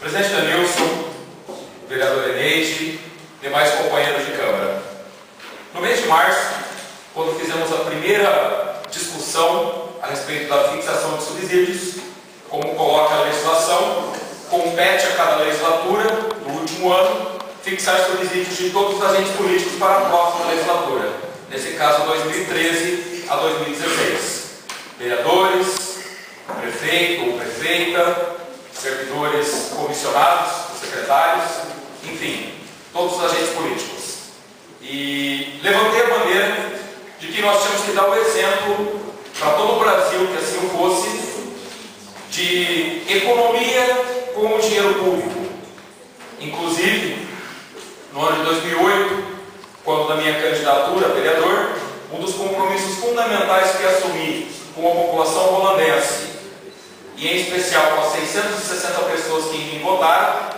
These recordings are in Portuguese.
Presidente Danilson, vereador Eneide, demais companheiros de Câmara. No mês de março, quando fizemos a primeira discussão a respeito da fixação de subsídios, como coloca a legislação, compete a cada legislatura, no último ano, fixar subsídios de todos os agentes políticos para a próxima legislatura, nesse caso 2013 a 2016. Vereadores, prefeito ou prefeita, servidores comissionados, secretários, enfim, todos os agentes políticos. E levantei a bandeira de que nós tínhamos que dar o exemplo para todo o Brasil, que assim o fosse, de economia com o dinheiro público. Inclusive, no ano de 2008, quando da minha candidatura a vereador, um dos compromissos fundamentais que assumi com a população holandense, e em especial com as 660 pessoas que me votaram,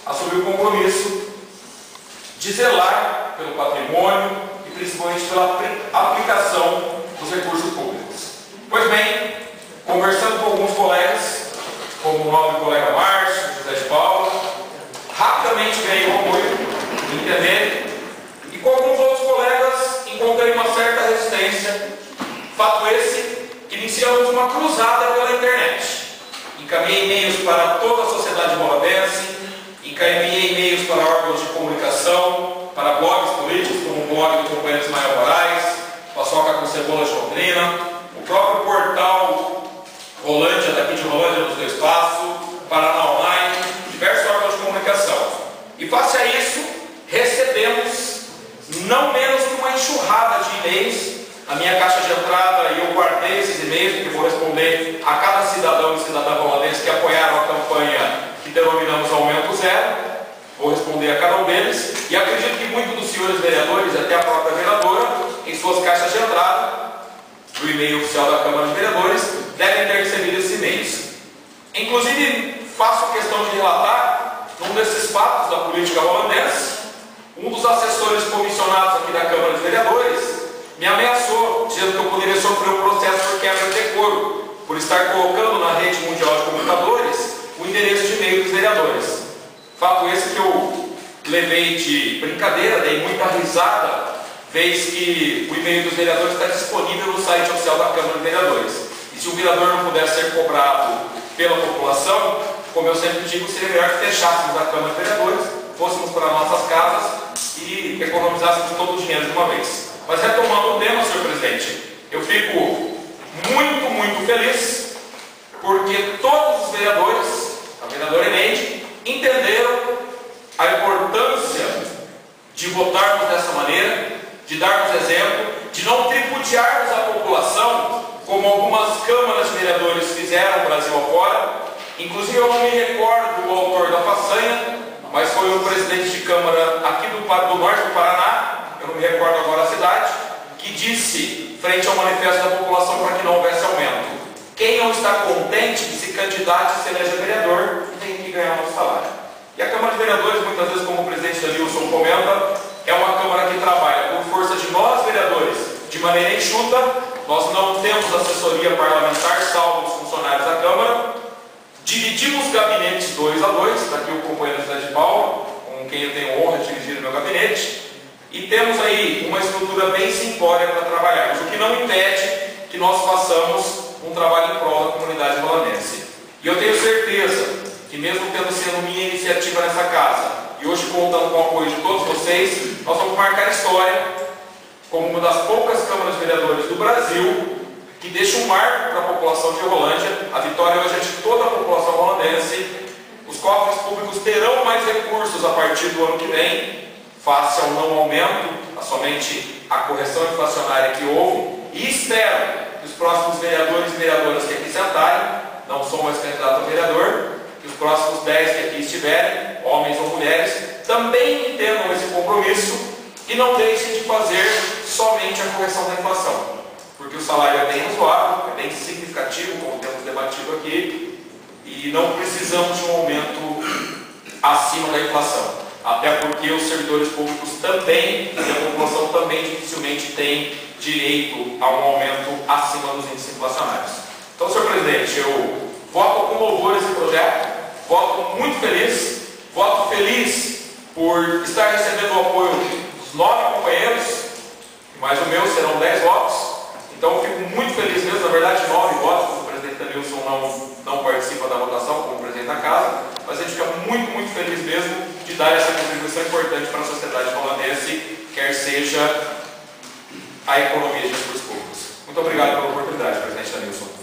assumi o compromisso de zelar pelo patrimônio e principalmente pela aplicação dos recursos públicos. Pois bem, conversando com alguns colegas, como o nobre colega Márcio, José de Paula, rapidamente ganhei o apoio, entender, e com alguns outros colegas encontrei uma certa resistência. Fato esse que iniciamos uma cruzada pela internet. Encaminhei e-mails para toda a sociedade holandense, encaminhei e-mails para órgãos de comunicação, para blogs políticos, como o blog do companheiro Ismael Moraes, Paçoca com Cebola de Londrina, o próprio portal Rolândia, daqui de Rolândia, nos dois passos, Paraná Online, diversos órgãos de comunicação. E face a isso, recebemos não menos que uma enxurrada de e-mails. A minha caixa de entrada, e eu guardei esses e-mails, porque vou responder a cada cidadão e cidadã holandês que apoiaram a campanha que denominamos Aumento Zero. Vou responder a cada um deles, e acredito que muitos dos senhores vereadores, até a própria vereadora, em suas caixas de entrada do e-mail oficial da Câmara de Vereadores, devem ter recebido esses e-mails. Inclusive, faço questão de relatar, num desses fatos da política holandesa, um dos assessores comissionados aqui da Câmara de Vereadores me ameaçou, dizendo que eu poderia sofrer um processo por quebra de decoro, por estar colocando na rede mundial de computadores o endereço de e-mail dos vereadores. Fato esse que eu levei de brincadeira, dei muita risada, vez que o e-mail dos vereadores está disponível no site oficial da Câmara de Vereadores. E se o vereador não puder ser cobrado pela população, como eu sempre digo, seria melhor que fechássemos a Câmara de Vereadores, fôssemos para nossas casas e economizássemos todo o dinheiro de uma vez. Mas retomando o tema, senhor presidente, eu fico muito feliz porque todos os vereadores, a vereadora Eneide, entenderam a importância de votarmos dessa maneira, de darmos exemplo, de não tripudiarmos a população, como algumas câmaras de vereadores fizeram no Brasil afora. Inclusive, eu não me recordo do autor da façanha, mas foi o presidente de Câmara aqui do norte do Paraná, eu não me recordo agora a cidade, que disse, frente ao manifesto da população, para que não houvesse aumento: quem não está contente que se candidate e se eleja vereador, tem que ganhar um salário. E a Câmara de Vereadores, muitas vezes, como o presidente Danilson comenta, é uma Câmara que trabalha por força de nós, vereadores, de maneira enxuta. Nós não temos assessoria parlamentar, salvo os funcionários da Câmara. Dividimos gabinetes 2 a 2, daqui o companheiro José de Paula, com quem eu tenho honra de dirigir o meu gabinete. E temos aí uma estrutura bem simplória para trabalharmos, o que não impede que nós façamos um trabalho em prol da comunidade holandense. E eu tenho certeza que, mesmo tendo sido minha iniciativa nessa casa, e hoje contando com o apoio de todos vocês, nós vamos marcar história como uma das poucas câmaras de vereadores do Brasil que deixa um marco para a população de Rolândia. A vitória hoje é de toda a população holandense. Os cofres públicos terão mais recursos a partir do ano que vem, face ao não aumento, a somente a correção inflacionária que houve, e espero que os próximos vereadores e vereadoras que aqui sentarem, não sou mais candidato a vereador, que os próximos 10 que aqui estiverem, homens ou mulheres, também entendam esse compromisso e não deixem de fazer somente a correção da inflação, porque o salário é bem razoável, é bem significativo, como temos debatido aqui, e não precisamos de um aumento acima da inflação. Até porque os servidores públicos também, e a população também dificilmente tem direito a um aumento acima dos índices inflacionários. Então, senhor presidente, eu voto com louvor esse projeto, voto muito feliz feliz. Voto feliz por estar recebendo o apoio dos 9 companheiros, mais o meu serão 10 votos. Então eu fico muito feliz mesmo, na verdade 9 votos, o presidente Danilson não participa da votação como presidente da casa, mas a gente fica muito feliz mesmo de dar essa contribuição importante para a sociedade rioverdense, quer seja a economia de recursos públicos. Muito obrigado pela oportunidade, presidente Danilson.